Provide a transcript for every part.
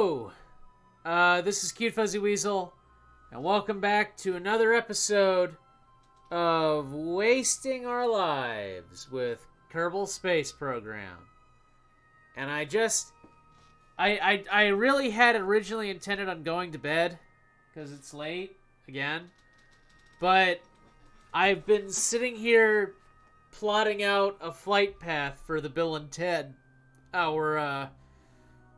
Hello! This is Cute Fuzzy Weasel, and welcome back to another episode of Wasting Our Lives with Kerbal Space Program. And I really had originally intended on going to bed, because it's late, again. But I've been sitting here plotting out a flight path for the Bill and Ted,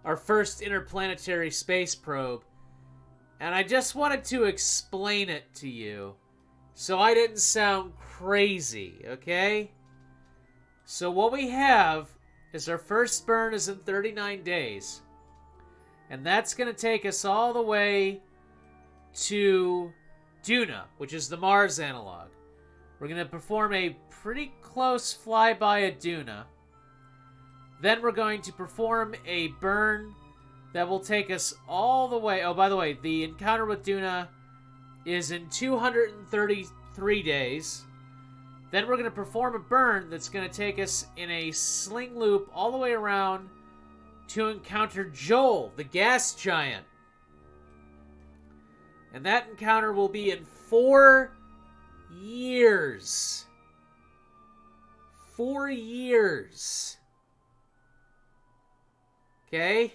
our first interplanetary space probe. And I just wanted to explain it to you so I didn't sound crazy, okay? So what we have is our first burn is in 39 days. And that's going to take us all the way to Duna, which is the Mars analog. We're going to perform a pretty close flyby at Duna. Then we're going to perform a burn that will take us all the way... Oh, by the way, the encounter with Duna is in 233 days. Then we're going to perform a burn that's going to take us in a sling loop all the way around to encounter Joel, the gas giant. And that encounter will be in 4 years. 4 years. Okay?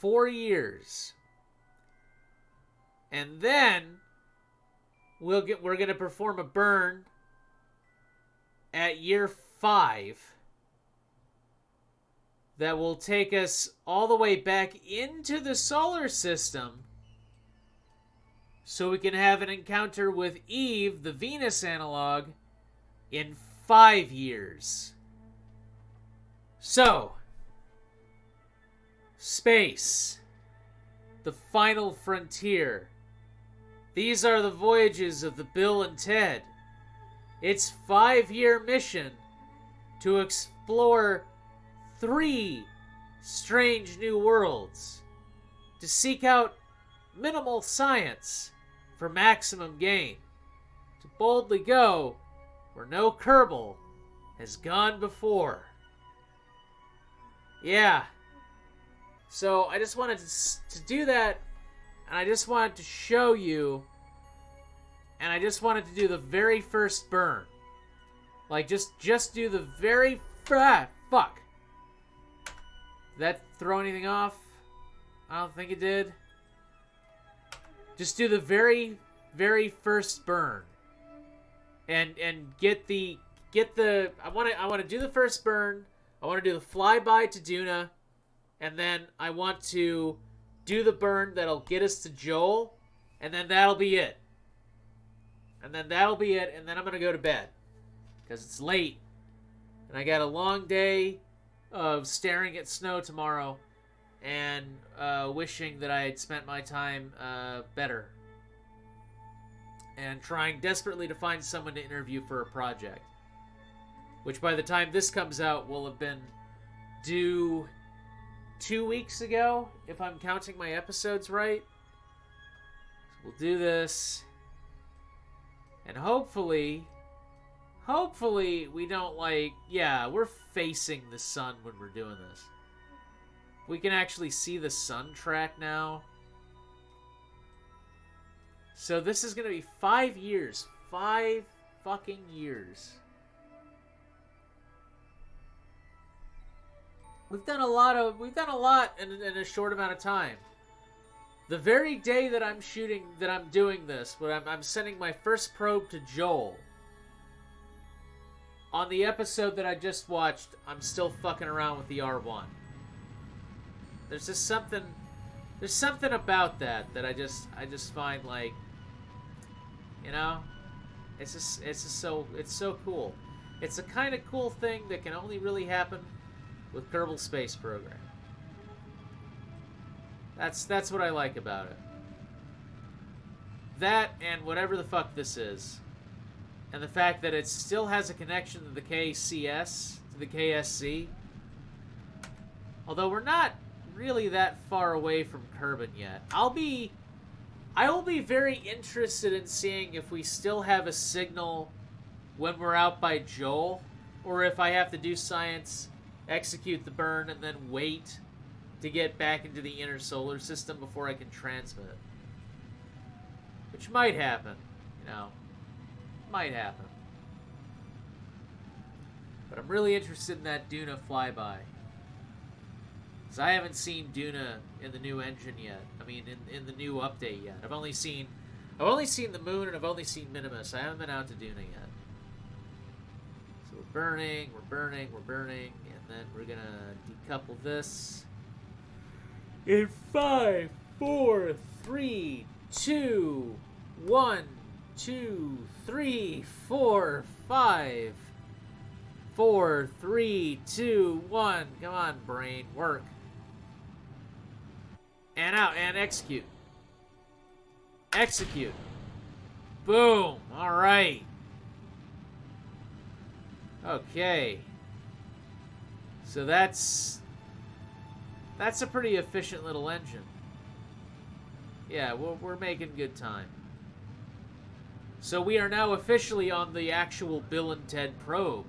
4 years. And then we're going to perform a burn at year 5 that will take us all the way back into the solar system so we can have an encounter with Eve, the Venus analog, in 5 years. So, space, the final frontier. These are the voyages of the Bill and Ted. Its 5-year mission to explore 3 strange new worlds, to seek out minimal science for maximum gain, to boldly go where no Kerbal has gone before. Yeah. So I just wanted to do that, and I just wanted to show you, and I just wanted to do the very first burn. Like, just do the very... fuck. Did that throw anything off? I don't think it did. Just do the very, very first burn. And get the... I want to do the first burn. I want to do the flyby to Duna. And then I want to do the burn that'll get us to Joel. And then that'll be it. And then I'm going to go to bed. Because it's late. And I got a long day of staring at snow tomorrow. And wishing that I had spent my time better. And trying desperately to find someone to interview for a project. Which by the time this comes out will have been due 2 weeks ago, if I'm counting my episodes right. So we'll do this. And hopefully we don't we're facing the sun when we're doing this. We can actually see the sun track now. So this is going to be 5 years. 5 fucking years. We've done a lot in a short amount of time. The very day that I'm doing this, when I'm sending my first probe to Joel. On the episode that I just watched, I'm still fucking around with the R1. There's something about that I just find, like, you know, it's so cool. It's a kind of cool thing that can only really happen with Kerbal Space Program. That's what I like about it. That and whatever the fuck this is. And the fact that it still has a connection to the KCS, to the KSC. Although we're not really that far away from Kerbin yet. I will be very interested in seeing if we still have a signal when we're out by Joel, or if I have to do science, execute the burn, and then wait to get back into the inner solar system before I can transmit. Which might happen, you know. Might happen. But I'm really interested in that Duna flyby. Because I haven't seen Duna in the new engine yet. I mean, in the new update yet. I've only seen the moon, and I've only seen Minimus. I haven't been out to Duna yet. So we're burning, and then we're gonna decouple this. In 5, 4, 3, 2, 1, 2, 3, 4, 5, 4, 3, 2, 1. Come on, brain, work. And out, and execute. Execute. Boom. All right. Okay. So that's a pretty efficient little engine. Yeah, we're making good time. So we are now officially on the actual Bill and Ted probe.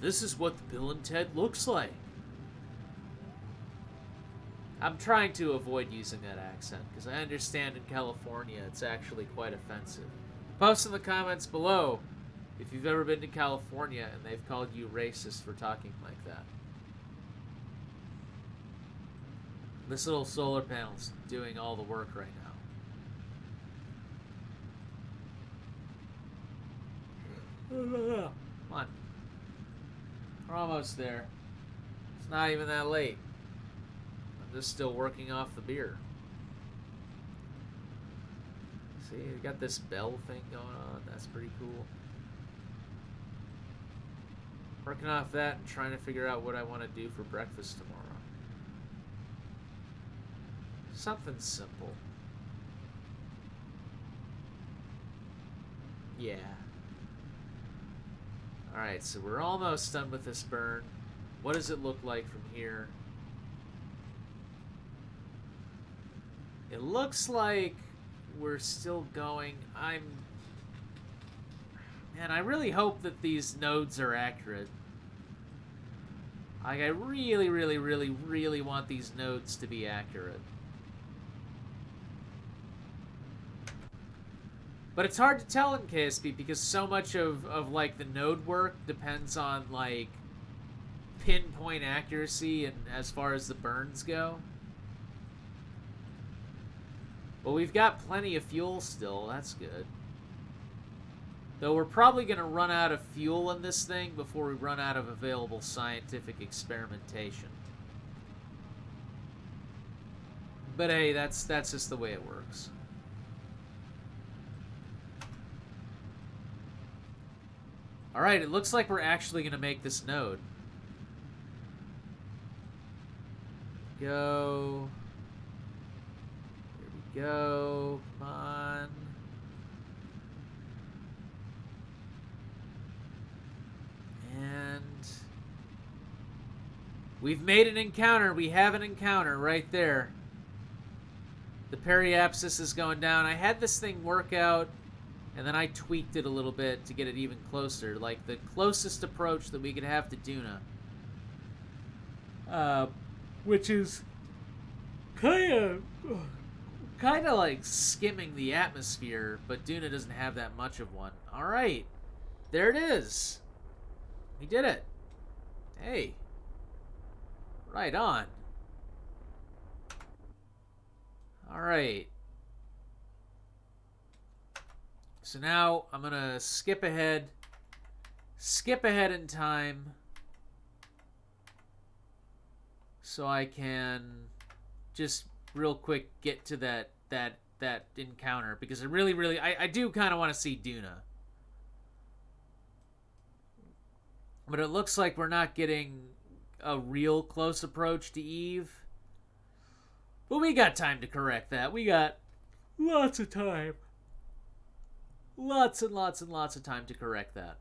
This is what the Bill and Ted looks like. I'm trying to avoid using that accent, because I understand in California it's actually quite offensive. Post in the comments below if you've ever been to California and they've called you racist for talking like that. This little solar panel's doing all the work right now. Come on. We're almost there. It's not even that late. I'm just still working off the beer. See, we got this bell thing going on. That's pretty cool. Working off that and trying to figure out what I want to do for breakfast tomorrow. Something simple. Yeah. Alright, so we're almost done with this burn. What does it look like from here? It looks like we're still going. Man, I really hope that these nodes are accurate. Like, I really, really, really, really want these nodes to be accurate. But it's hard to tell in KSP because so much of like, the node work depends on, like, pinpoint accuracy and as far as the burns go. Well, we've got plenty of fuel still. That's good. Though we're probably going to run out of fuel in this thing before we run out of available scientific experimentation. But hey, that's just the way it works. Alright, it looks like we're actually going to make this node. Go. Here we go. Come on. And we've made an encounter. We have an encounter right there. The periapsis is going down. I had this thing work out, and then I tweaked it a little bit to get it even closer. Like the closest approach that we could have to Duna. Which is kind of like skimming the atmosphere, but Duna doesn't have that much of one. All right. There it is. We did it. Hey. Right on. All right. So now I'm going to skip ahead in time so I can just real quick get to that encounter, because I really I do kind of want to see Duna. But it looks like we're not getting a real close approach to Eve. But we got time to correct that. We got lots of time. Lots and lots and lots of time to correct that.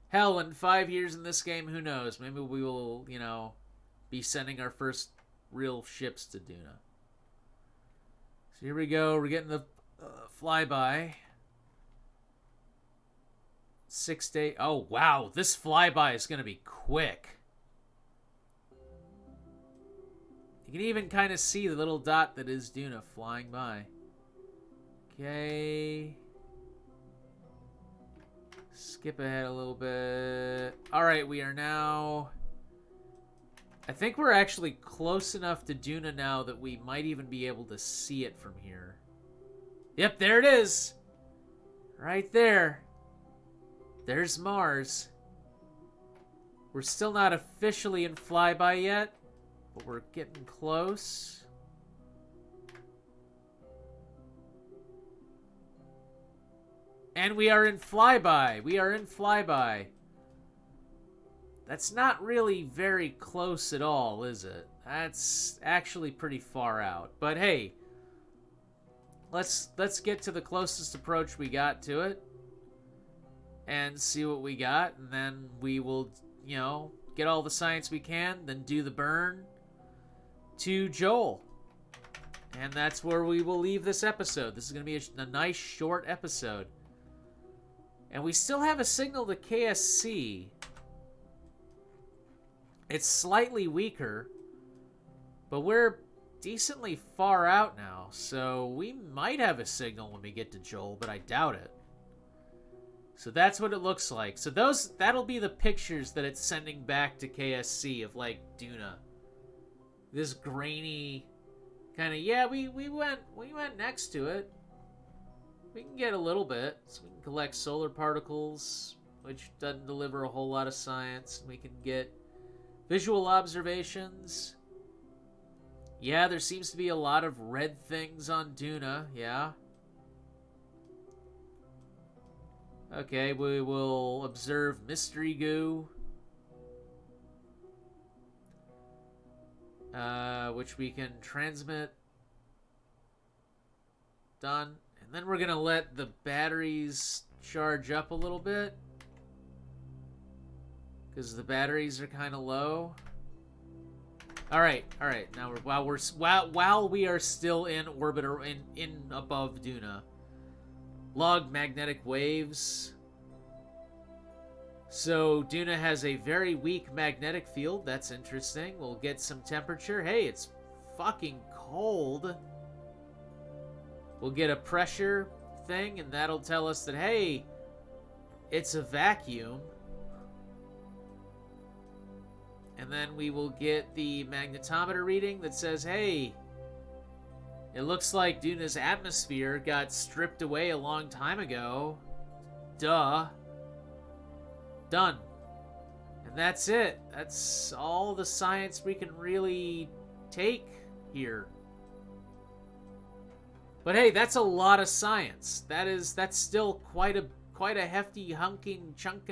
Hell, in 5 years in this game, who knows? Maybe we will, be sending our first real ships to Duna. So here we go. We're getting the flyby. 6 days. Oh, wow. This flyby is going to be quick. You can even kind of see the little dot that is Duna flying by. Okay. Skip ahead a little bit. Alright, we are now... I think we're actually close enough to Duna now that we might even be able to see it from here. Yep, there it is! Right there. There's Mars. We're still not officially in flyby yet, but we're getting close. And we are in flyby. We are in flyby. That's not really very close at all, is it? That's actually pretty far out. But hey, let's get to the closest approach we got to it and see what we got, and then we will, you know, get all the science we can, then do the burn to Joel. And that's where we will leave this episode. This is going to be a nice short episode. And we still have a signal to KSC. It's slightly weaker, but we're decently far out now, so we might have a signal when we get to Joel, but I doubt it. So that's what it looks like. So that'll be the pictures that it's sending back to KSC of, like, Duna. This grainy kind of, yeah, we went next to it. We can get a little bit, so we can collect solar particles, which doesn't deliver a whole lot of science. We can get visual observations. Yeah, there seems to be a lot of red things on Duna, yeah. Okay, we will observe mystery goo. Which we can transmit. Done. And then we're going to let the batteries charge up a little bit, because the batteries are kind of low. All right. Now while we are still in orbit or in above Duna, log magnetic waves. So Duna has a very weak magnetic field. That's interesting. We'll get some temperature. Hey, it's fucking cold. We'll get a pressure thing, and that'll tell us that, hey, it's a vacuum. And then we will get the magnetometer reading that says, hey, it looks like Duna's atmosphere got stripped away a long time ago. Duh. Done. And that's it. That's all the science we can really take here. But hey, that's a lot of science. That's still quite a hefty chunk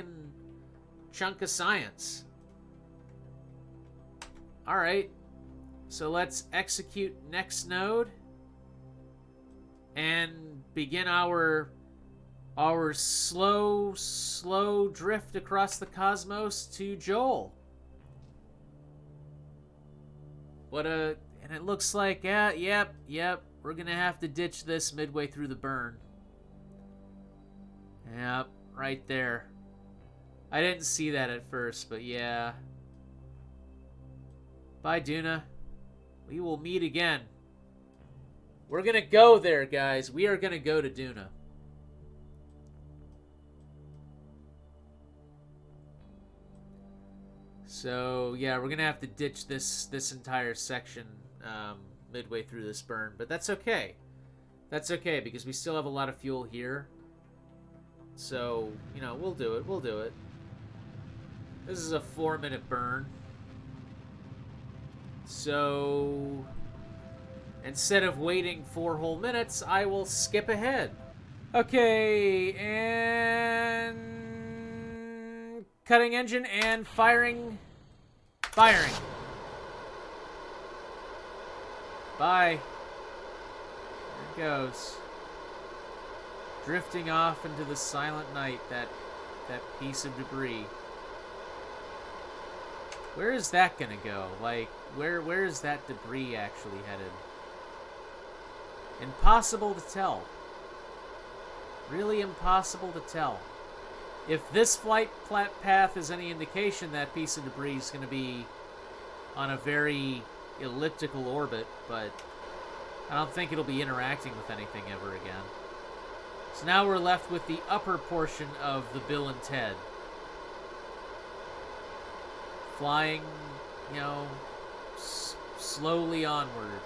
of science. All right. So let's execute next node and begin our slow drift across the cosmos to Joel. And it looks like, yep. We're gonna have to ditch this midway through the burn. Yep, right there. I didn't see that at first, but yeah. Bye, Duna. We will meet again. We're gonna go there, guys. We are gonna go to Duna. So, yeah, we're gonna have to ditch this entire section midway through this burn, but that's okay. That's okay, because we still have a lot of fuel here. So, you know, we'll do it. This is a 4-minute burn. So, instead of waiting 4 whole minutes, I will skip ahead. Okay, and cutting engine and firing. Bye. There it goes. Drifting off into the silent night, that piece of debris. Where is that gonna go? Like, where is that debris actually headed? Impossible to tell. Really impossible to tell. If this flight path is any indication, that piece of debris is going to be on a very elliptical orbit, but I don't think it'll be interacting with anything ever again. So now we're left with the upper portion of the Bill and Ted. Flying, you know, slowly onward.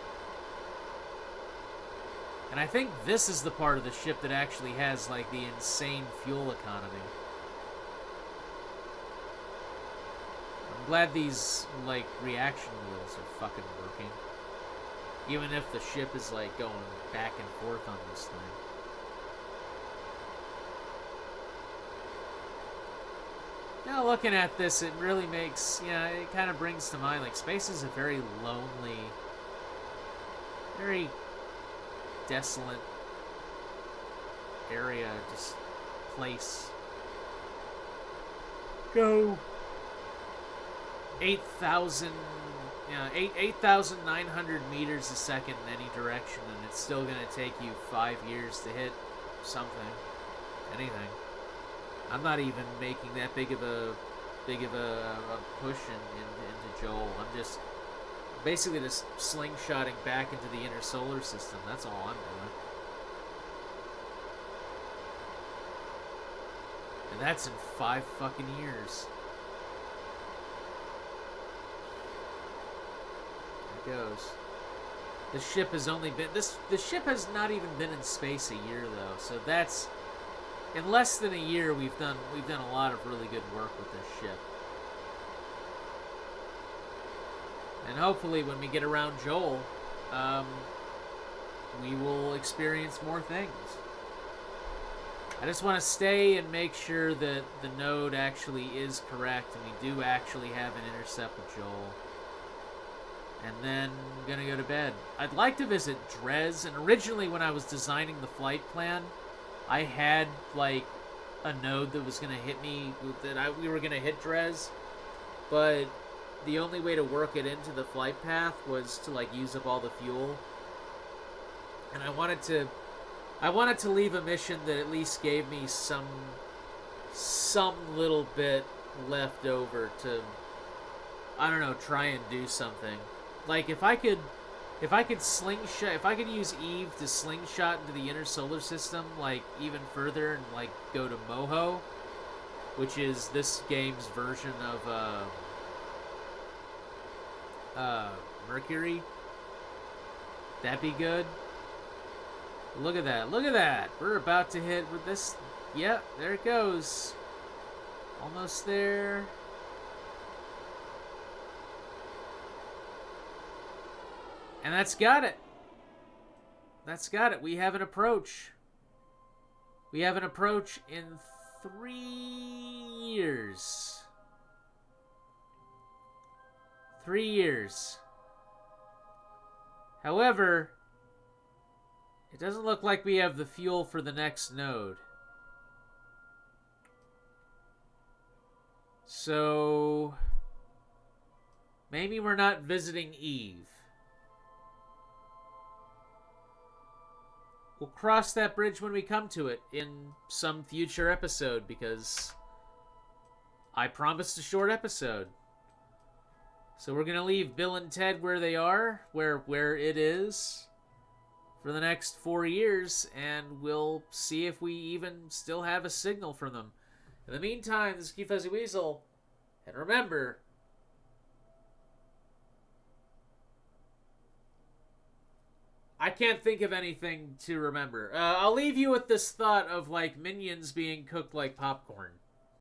And I think this is the part of the ship that actually has, like, the insane fuel economy. I'm glad these, like, reaction wheels are fucking working. Even if the ship is, like, going back and forth on this thing. Now, looking at this, it really makes, it kind of brings to mind, like, space is a very lonely, very desolate area, just place. Go. 8,900 meters a second in any direction, and it's still going to take you 5 years to hit something, anything. I'm not even making that big of a push into Joel. I'm just basically just slingshotting back into the inner solar system. That's all I'm doing. And that's in 5 fucking years. There it goes. The ship has only been the ship has not even been in space a year though. So that's in less than a year we've done a lot of really good work with this ship. And hopefully when we get around Joel, we will experience more things. I just want to stay and make sure that the node actually is correct and we do actually have an intercept with Joel. And then I'm going to go to bed. I'd like to visit Drez, and originally when I was designing the flight plan, I had like a node that was going to hit me, we were going to hit Drez, but the only way to work it into the flight path was to like use up all the fuel. And I wanted to leave a mission that at least gave me some little bit left over to, I don't know, try and do something. Like if I could use Eve to slingshot into the inner solar system, like even further, and like go to Moho, which is this game's version of Mercury. That'd be good. Look at that. Look at that. We're about to hit with this. Yep, there it goes. Almost there. And that's got it. That's got it. We have an approach. We have an approach in 3 years. 3 years. However, it doesn't look like we have the fuel for the next node. So maybe we're not visiting Eve. We'll cross that bridge when we come to it in some future episode, because I promised a short episode. So we're going to leave Bill and Ted where they are, where it is, for the next 4 years, and we'll see if we even still have a signal from them. In the meantime, this is Key Fuzzy Weasel, and remember, I can't think of anything to remember. I'll leave you with this thought of like minions being cooked like popcorn.